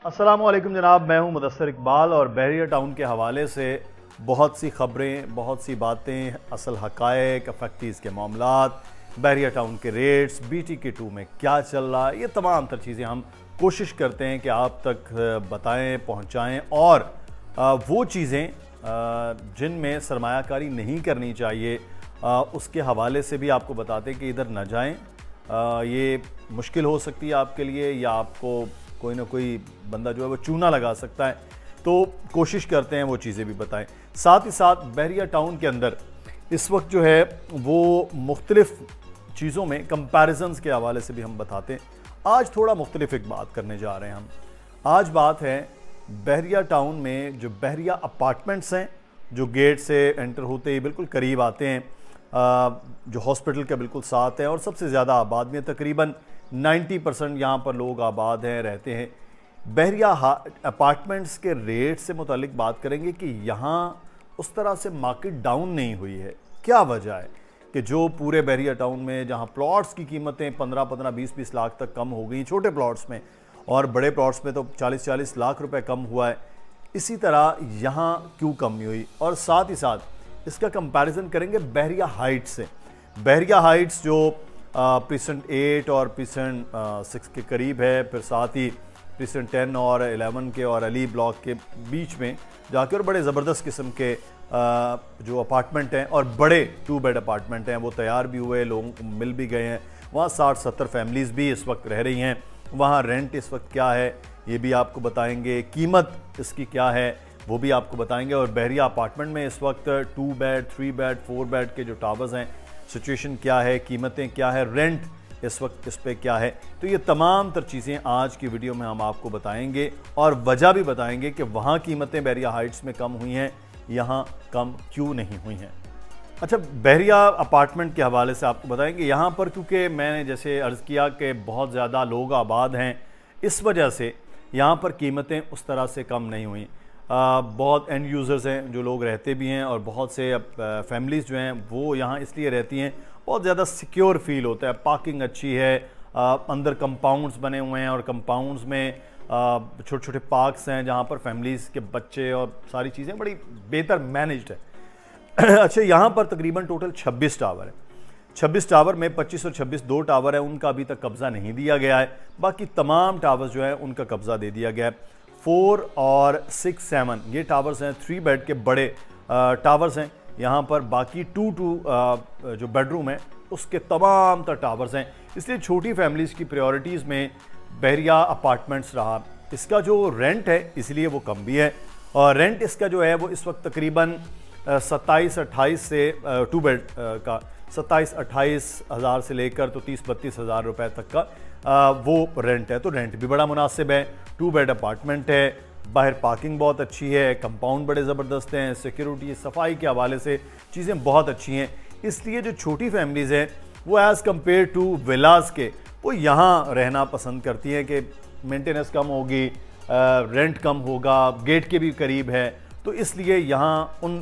अस्सलामुअलैकुम जनाब, मैं हूं मुदस्सिर इकबाल और बहरिया टाउन के हवाले से बहुत सी ख़बरें, बहुत सी बातें, असल हक़ाइक़, फैक्ट्रीज़ के मामलात, बहरिया टाउन के रेट्स, BTK2 में क्या चल रहा है, ये तमाम तर चीज़ें हम कोशिश करते हैं कि आप तक बताएं, पहुंचाएं और वो चीज़ें जिनमें सरमायाकारी नहीं करनी चाहिए उसके हवाले से भी आपको बताते हैं कि इधर न जाएं। ये मुश्किल हो सकती है आपके लिए, या आपको कोई ना कोई बंदा जो है वो चूना लगा सकता है, तो कोशिश करते हैं वो चीज़ें भी बताएं। साथ ही साथ बहरिया टाउन के अंदर इस वक्त जो है वो मुख्तलिफ़ चीज़ों में कंपैरिजन्स के हवाले से भी हम बताते हैं। आज थोड़ा मुख्तलिफ एक बात करने जा रहे हैं हम। आज बात है बहरिया टाउन में जो बहरिया अपार्टमेंट्स हैं, जो गेट से एंटर होते ही बिल्कुल करीब आते हैं, जो हॉस्पिटल के बिल्कुल साथ हैं और सबसे ज़्यादा आबाद में, तकरीबन 90% यहाँ पर लोग आबाद हैं, रहते हैं। बहरिया अपार्टमेंट्स के रेट से मुतालिक बात करेंगे कि यहाँ उस तरह से मार्केट डाउन नहीं हुई है। क्या वजह है कि जो पूरे बहरिया टाउन में जहाँ प्लॉट्स की कीमतें 15-15, 20-20 लाख तक कम हो गई छोटे प्लॉट्स में, और बड़े प्लॉट्स में तो 40-40 लाख रुपए कम हुआ है, इसी तरह यहाँ क्यों कम हुई? और साथ ही साथ इसका कंपैरिजन करेंगे बहरिया हाइट्स से। बहरिया हाइट्स जो प्रीसेंट 8 और प्रीसेंट 6 के करीब है, फिर साथ ही प्रीसेंट 10 और 11 के और अली ब्लॉक के बीच में जाके, और बड़े ज़बरदस्त किस्म के जो अपार्टमेंट हैं और बड़े 2 बेड अपार्टमेंट हैं, वो तैयार भी हुए, लोग मिल भी गए हैं। वहाँ 60-70 फैमिलीज़ भी इस वक्त रह रही हैं। वहाँ रेंट इस वक्त क्या है ये भी आपको बताएंगे, कीमत इसकी क्या है वो भी आपको बताएंगे। और बहरिया अपार्टमेंट में इस वक्त 2 बेड, 3 बेड, 4 बेड के जो टावर्स हैं, सिचुएशन क्या है, कीमतें क्या है, रेंट इस वक्त इस पे क्या है, तो ये तमाम तर चीज़ें आज की वीडियो में हम आपको बताएंगे और वजह भी बताएंगे कि वहाँ कीमतें बहरिया हाइट्स में कम हुई हैं, यहाँ कम क्यों नहीं हुई हैं। अच्छा, बहरिया अपार्टमेंट के हवाले से आपको बताएंगे यहाँ पर, क्योंकि मैंने जैसे अर्ज़ किया कि बहुत ज़्यादा लोग आबाद हैं, इस वजह से यहाँ पर कीमतें उस तरह से कम नहीं हुई। बहुत एंड यूज़र्स हैं जो लोग रहते भी हैं, और बहुत से फैमिलीज़ जो हैं वो यहाँ इसलिए रहती हैं, बहुत ज़्यादा सिक्योर फील होता है, पार्किंग अच्छी है, अंदर कंपाउंड्स बने हुए हैं और कंपाउंड्स में छोटे छोटे पार्क्स हैं जहाँ पर फैमिलीज़ के बच्चे और सारी चीज़ें बड़ी बेहतर मैनेज्ड है। अच्छा, यहाँ पर तकरीबन टोटल 26 टावर है। 26 टावर में 25 और 26 2 टावर है, उनका अभी तक कब्ज़ा नहीं दिया गया है। बाकी तमाम टावर्स जो है उनका कब्ज़ा दे दिया गया है। 4 और 6, 7 ये टावर्स हैं, 3 बेड के बड़े टावर्स हैं यहाँ पर। बाकी 2 जो बेडरूम है उसके तमाम तर टावर्स हैं, इसलिए छोटी फैमिलीज़ की प्रायोरिटीज़ में बहरिया अपार्टमेंट्स रहा। इसका जो रेंट है इसलिए वो कम भी है, और रेंट इसका जो है वो इस वक्त तकरीबन 27-28 से 2 बेड का 27-28 हज़ार से लेकर तो 30-32 हज़ार रुपये तक का वो रेंट है। तो रेंट भी बड़ा मुनासिब है, 2 बेड अपार्टमेंट है, बाहर पार्किंग बहुत अच्छी है, कंपाउंड बड़े ज़बरदस्त हैं, सिक्योरिटी सफाई के हवाले से चीज़ें बहुत अच्छी हैं। इसलिए जो छोटी फैमिलीज़ हैं वो एज़ कम्पेयर टू विलास के वो यहाँ रहना पसंद करती हैं कि मेंटेनेंस कम होगी, रेंट कम होगा, गेट के भी करीब है, तो इसलिए यहाँ उन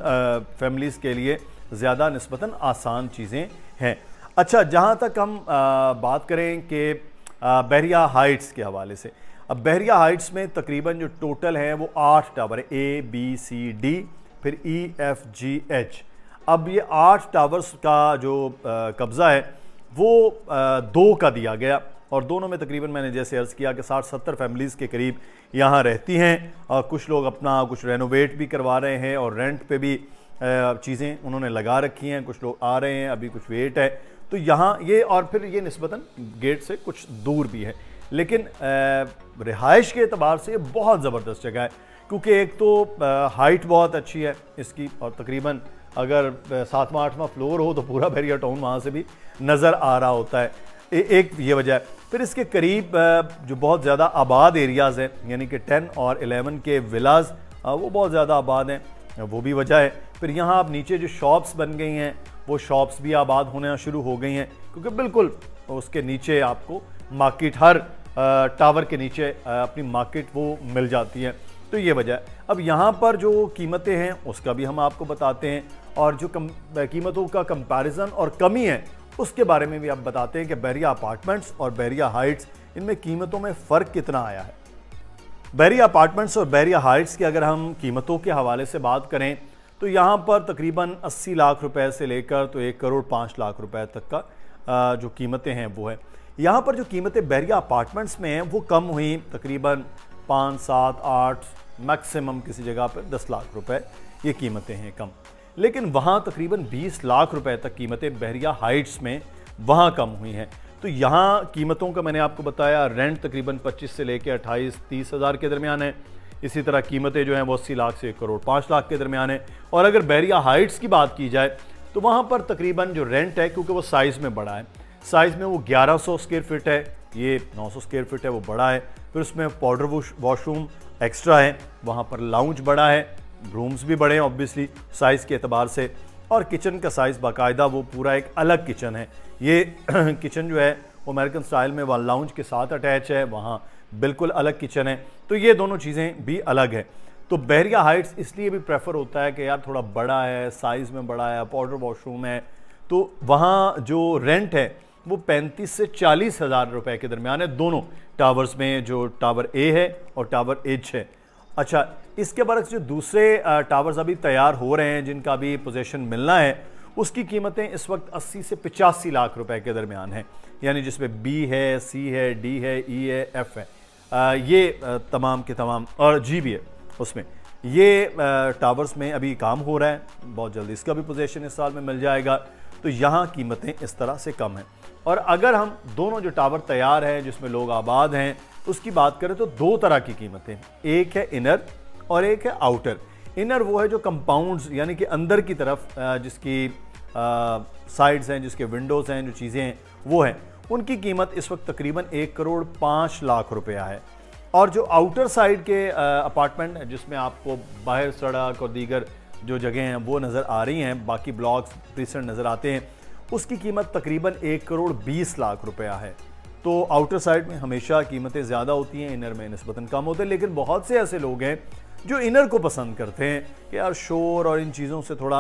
फैमिलीज़ के लिए ज़्यादा निस्बतन आसान चीज़ें हैं। अच्छा, जहाँ तक हम बात करें कि बहरिया हाइट्स के हवाले से, अब बहरिया हाइट्स में तकरीबन जो टोटल हैं वो 8 टावर है, ABCD फिर EFGH। अब ये 8 टावर्स का जो कब्ज़ा है वो 2 का दिया गया, और दोनों में तकरीबन मैंने जैसे अर्ज़ किया कि 60-70 फैमिलीज़ के करीब यहाँ रहती हैं, और कुछ लोग अपना कुछ रेनोवेट भी करवा रहे हैं और रेंट पे भी चीज़ें उन्होंने लगा रखी हैं, कुछ लोग आ रहे हैं, अभी कुछ वेट है, तो यहाँ ये, और फिर ये निस्बतन गेट से कुछ दूर भी है, लेकिन रिहाइश के अतबार से बहुत ज़बरदस्त जगह है, क्योंकि एक तो हाइट बहुत अच्छी है इसकी, और तकरीबन अगर 7वां 8वां फ्लोर हो तो पूरा बहरिया टाउन वहाँ से भी नज़र आ रहा होता है। एक ये वजह है। फिर इसके करीब जो बहुत ज़्यादा आबाद एरियाज़ हैं, यानी कि 10 और 11 के विलाज वो बहुत ज़्यादा आबाद हैं, वो भी वजह है। फिर यहाँ अब नीचे जो शॉप्स बन गई हैं वो शॉप्स भी आबाद होना शुरू हो गई हैं, क्योंकि बिल्कुल उसके नीचे आपको मार्केट, हर टावर के नीचे अपनी मार्केट वो मिल जाती है, तो ये वजह है। अब यहाँ पर जो कीमतें हैं उसका भी हम आपको बताते हैं, और जो कीमतों का कंपैरिजन और कमी है उसके बारे में भी आप बताते हैं कि बहरिया अपार्टमेंट्स और बहरिया हाइट्स, इनमें कीमतों में फ़र्क कितना आया है। बहरिया अपार्टमेंट्स और बहरिया हाइट्स की अगर हम कीमतों के हवाले से बात करें तो यहाँ पर तकरीबन 80 लाख रुपए से लेकर तो 1 करोड़ 5 लाख रुपए तक का जो कीमतें हैं वो है। यहाँ पर जो कीमतें बहरिया अपार्टमेंट्स में हैं वो कम हुई, तकरीबन 5, 7, 8 मैक्सिमम किसी जगह पर 10 लाख रुपए ये कीमतें हैं कम। लेकिन वहाँ तकरीबन 20 लाख रुपए तक कीमतें बहरिया हाइट्स में वहाँ कम हुई हैं। तो यहाँ कीमतों का मैंने आपको बताया, रेंट तकरीबन 25 से लेकर 28-30 हज़ार के दरमियान है। इसी तरह कीमतें जो हैं वो 80 लाख से 1 करोड़ 5 लाख के दरमियान है। और अगर बहरिया हाइट्स की बात की जाए तो वहाँ पर तकरीबन जो रेंट है, क्योंकि वो साइज़ में बड़ा है, साइज़ में वो 1100 स्क्वायर फीट है, ये 900 स्क्वायर फीट है, वो बड़ा है। फिर उसमें पाउडर वॉशरूम एक्स्ट्रा है, वहाँ पर लाउंज बड़ा है, रूम्स भी बड़े हैं ऑब्वियसली साइज़ के एतबार से, और किचन का साइज़ बाकायदा वो पूरा एक अलग किचन है। ये किचन जो है वो अमेरिकन स्टाइल में वहाँ लाउंज के साथ अटैच है, वहाँ बिल्कुल अलग किचन है। तो ये दोनों चीज़ें भी अलग है। तो बहरिया हाइट्स इसलिए भी प्रेफर होता है कि यार थोड़ा बड़ा है, साइज़ में बड़ा है, पाउडर वॉशरूम है, तो वहाँ जो रेंट है वो 35 से 40 हज़ार रुपये के दरमियान है दोनों टावर्स में, जो टावर ए है और टावर एच है। अच्छा, इसके बरक्स जो दूसरे टावर्स अभी तैयार हो रहे हैं जिनका भी पोजीशन मिलना है, उसकी कीमतें इस वक्त 80 से 85 लाख रुपए के दरमियान है। यानी जिसमें बी है, सी है, डी है, ई है, एफ है, ये तमाम के तमाम, और जी भी है उसमें। ये टावर्स में अभी काम हो रहा है, बहुत जल्दी इसका भी पोजीशन इस साल में मिल जाएगा। तो यहाँ कीमतें इस तरह से कम हैं। और अगर हम दोनों जो टावर तैयार हैं जिसमें लोग आबाद हैं उसकी बात करें तो दो तरह की कीमतें, एक है इनर और एक है आउटर। इनर वो है जो कंपाउंड्स यानी कि अंदर की तरफ जिसकी साइड्स हैं, जिसके विंडोज़ हैं, जो चीज़ें हैं वो हैं, उनकी कीमत इस वक्त तकरीबन 1 करोड़ 5 लाख रुपया है। और जो आउटर साइड के अपार्टमेंट हैं जिसमें आपको बाहर सड़क और दीगर जो जगह हैं वो नज़र आ रही हैं, बाकी ब्लॉक्स प्रीसेंट नज़र आते हैं, उसकी कीमत तकरीबन 1 करोड़ 20 लाख रुपया है। तो आउटर साइड में हमेशा कीमतें ज़्यादा होती हैं, इनर में निस्बतन कम होते हैं। लेकिन बहुत से ऐसे लोग हैं जो इनर को पसंद करते हैं कि यार शोर और इन चीज़ों से थोड़ा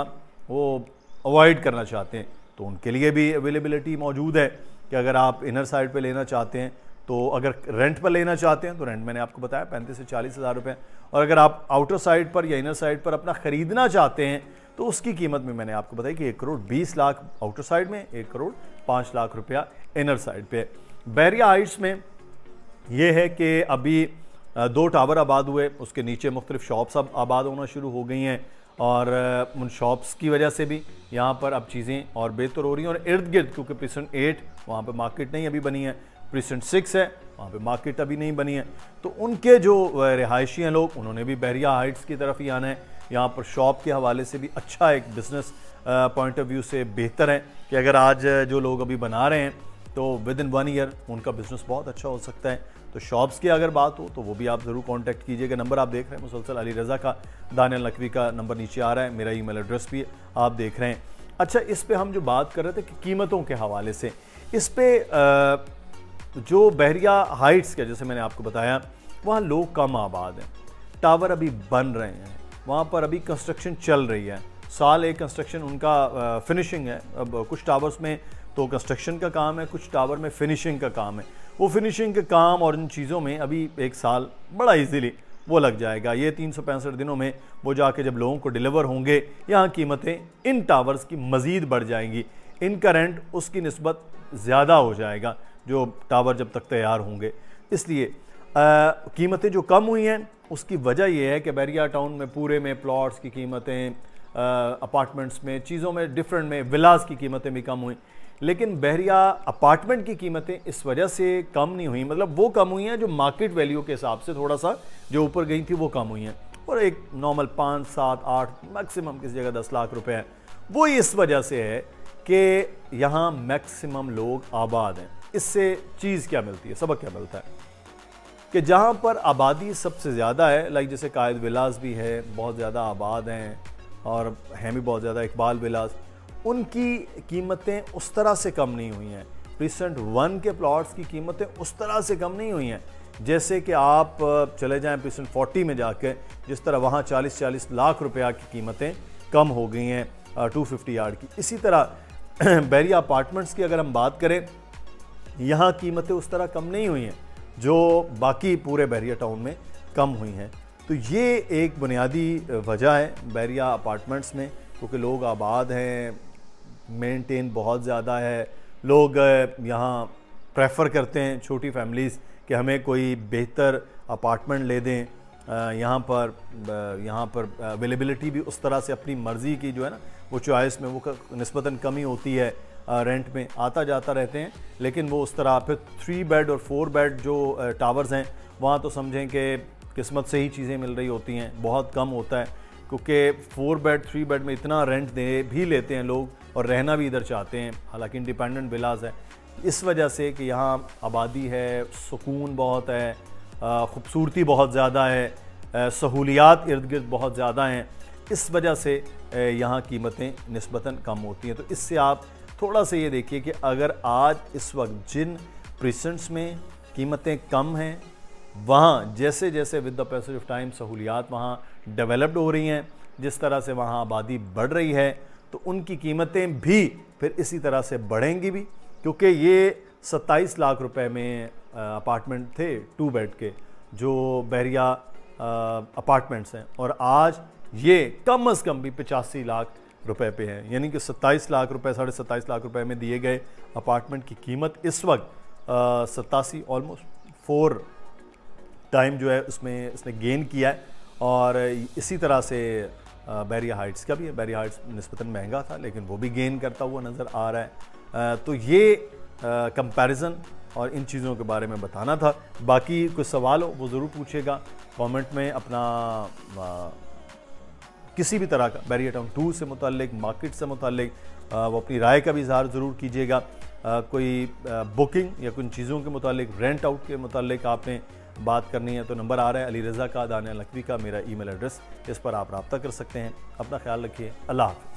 वो अवॉइड करना चाहते हैं, तो उनके लिए भी अवेलेबिलिटी मौजूद है कि अगर आप इनर साइड पे लेना चाहते हैं, तो अगर रेंट पर लेना चाहते हैं तो रेंट मैंने आपको बताया 35 से 40 हज़ार रुपये, और अगर आप आउटर साइड पर या इनर साइड पर अपना ख़रीदना चाहते हैं तो उसकी कीमत में मैंने आपको बताया कि 1 करोड़ 20 लाख आउटर साइड में, 1 करोड़ 5 लाख रुपया इनर साइड पे। बहरिया हाइट्स में ये है कि अभी 2 टावर आबाद हुए, उसके नीचे मुख्तलिफ शॉप्स अब आबाद होना शुरू हो गई हैं, और उन शॉप्स की वजह से भी यहाँ पर अब चीज़ें और बेहतर हो रही हैं। और इर्द गिर्द क्योंकि प्रीसेंट 8 वहाँ पर मार्केट नहीं अभी बनी है, प्रीसेंट 6 है वहाँ पे मार्केट अभी नहीं बनी है, तो उनके जो रिहायशी हैं लोग, उन्होंने भी बहरिया हाइट्स की तरफ ही आना है। यहाँ पर शॉप के हवाले से भी अच्छा एक बिज़नेस पॉइंट ऑफ व्यू से बेहतर है कि अगर आज जो लोग अभी बना रहे हैं तो विद इन 1 ईयर उनका बिज़नेस बहुत अच्छा हो सकता है। तो शॉप्स की अगर बात हो तो वो भी आप ज़रूर कांटेक्ट कीजिएगा। नंबर आप देख रहे हैं मुसलसल अली रज़ा का, दानियल नकवी का नंबर नीचे आ रहा है, मेरा ईमेल एड्रेस भी आप देख रहे हैं। अच्छा, इस पे हम जो बात कर रहे थे कि कीमतों के हवाले से, इस पे जो बहरिया हाइट्स के जैसे मैंने आपको बताया वहाँ लोग कम आबाद हैं, टावर अभी बन रहे हैं, वहाँ पर अभी कंस्ट्रक्शन चल रही है, साल एक कंस्ट्रक्शन उनका फिनिशिंग है। अब कुछ टावर्स में तो कंस्ट्रक्शन का काम है, कुछ टावर में फिनिशिंग का काम है। वो फिनिशिंग के काम और इन चीज़ों में अभी 1 साल बड़ा इजीली वो लग जाएगा। ये 365 दिनों में वो जाके जब लोगों को डिलीवर होंगे, यहाँ कीमतें इन टावर्स की मज़ीद बढ़ जाएंगी, इनका रेंट उसकी निस्बत ज़्यादा हो जाएगा जो टावर जब तक तैयार होंगे। इसलिए कीमतें जो कम हुई हैं उसकी वजह यह है कि बहरिया टाउन में पूरे में प्लॉट्स की कीमतें, अपार्टमेंट्स में, चीज़ों में डिफरेंट में विलास की कीमतें भी कम हुई, लेकिन बहरिया अपार्टमेंट की कीमतें इस वजह से कम नहीं हुई, मतलब वो कम हुई हैं जो मार्केट वैल्यू के हिसाब से थोड़ा सा जो ऊपर गई थी वो कम हुई हैं, और एक नॉर्मल 5, 7, 8 मैक्सिमम किसी जगह 10 लाख रुपए है। वो इस वजह से है कि यहाँ मैक्सिमम लोग आबाद हैं। इससे चीज़ क्या मिलती है, सबक क्या मिलता है कि जहाँ पर आबादी सबसे ज़्यादा है, लाइक जैसे कायद विलास भी है, बहुत ज़्यादा आबाद हैं और हैं भी बहुत ज़्यादा इकबाल विलास, उनकी कीमतें उस तरह से कम नहीं हुई हैं। प्रीसेंट 1 के प्लॉट्स की कीमतें उस तरह से कम नहीं हुई हैं जैसे कि आप चले जाएं प्रीसेंट 40 में जाके, जिस तरह वहाँ 40-40 लाख रुपया की कीमतें कम हो गई हैं 250 यार्ड की। इसी तरह बहरिया अपार्टमेंट्स की अगर हम बात करें, यहाँ कीमतें उस तरह कम नहीं हुई हैं जो बाकी पूरे बहरिया टाउन में कम हुई हैं। तो ये एक बुनियादी वजह है बहरिया अपार्टमेंट्स में, क्योंकि लोग आबाद हैं, मेंटेन बहुत ज़्यादा है, लोग यहाँ प्रेफर करते हैं छोटी फैमिलीज़ कि हमें कोई बेहतर अपार्टमेंट ले दें। यहाँ पर अवेलेबिलिटी भी उस तरह से अपनी मर्ज़ी की जो है ना वो चॉइस में वो निस्बतन कमी होती है, रेंट में आता जाता रहते हैं, लेकिन वो उस तरह फिर 3 बेड और 4 बेड जो टावर्स हैं वहाँ तो समझें कि किस्मत से ही चीज़ें मिल रही होती हैं, बहुत कम होता है, क्योंकि 4 बेड 3 बेड में इतना रेंट दे भी लेते हैं लोग और रहना भी इधर चाहते हैं। हालांकि इंडिपेंडेंट विलास है, इस वजह से कि यहाँ आबादी है, सुकून बहुत है, ख़ूबसूरती बहुत ज़्यादा है, सहूलियात इर्द गिर्द बहुत ज़्यादा हैं, इस वजह से यहाँ कीमतें निस्बतन कम होती हैं। तो इससे आप थोड़ा सा ये देखिए कि अगर आज इस वक्त जिन प्रीसेंट्स में कीमतें कम हैं, वहाँ जैसे जैसे with the passage of time सहूलियात वहाँ डेवलप्ड हो रही हैं, जिस तरह से वहाँ आबादी बढ़ रही है, तो उनकी कीमतें भी फिर इसी तरह से बढ़ेंगी भी, क्योंकि ये 27 लाख रुपए में अपार्टमेंट थे 2 बेड के जो बहरिया अपार्टमेंट्स हैं, और आज ये कम से कम भी 85 लाख रुपए पे है। यानी कि 27 लाख रुपए 27.5 लाख रुपए में दिए गए अपार्टमेंट की कीमत इस वक्त 87 ऑलमोस्ट 4 टाइम जो है उसमें इसने गेन किया है। और इसी तरह से बहरिया हाइट्स का भी है, बहरिया हाइट्स निस्बतन महंगा था लेकिन वो भी गेन करता हुआ नज़र आ रहा है। तो ये कंपैरिजन और इन चीज़ों के बारे में बताना था। बाकी कोई सवाल हो वो ज़रूर पूछिएगा कमेंट में, अपना किसी भी तरह का बहरिया टाउन 2 से मुताल्लिक, मार्केट से मुताल्लिक वो अपनी राय का भी इज़हार ज़रूर कीजिएगा। कोई बुकिंग या कुछ चीज़ों के मुताल्लिक, रेंट आउट के मुताल्लिक आपने बात करनी है तो नंबर आ रहा है अली रज़ा का, दानिया लखवी का, मेरा ईमेल एड्रेस, इस पर आप रब्ता कर सकते हैं। अपना ख्याल रखिए, अल्लाह हाफ़िज़।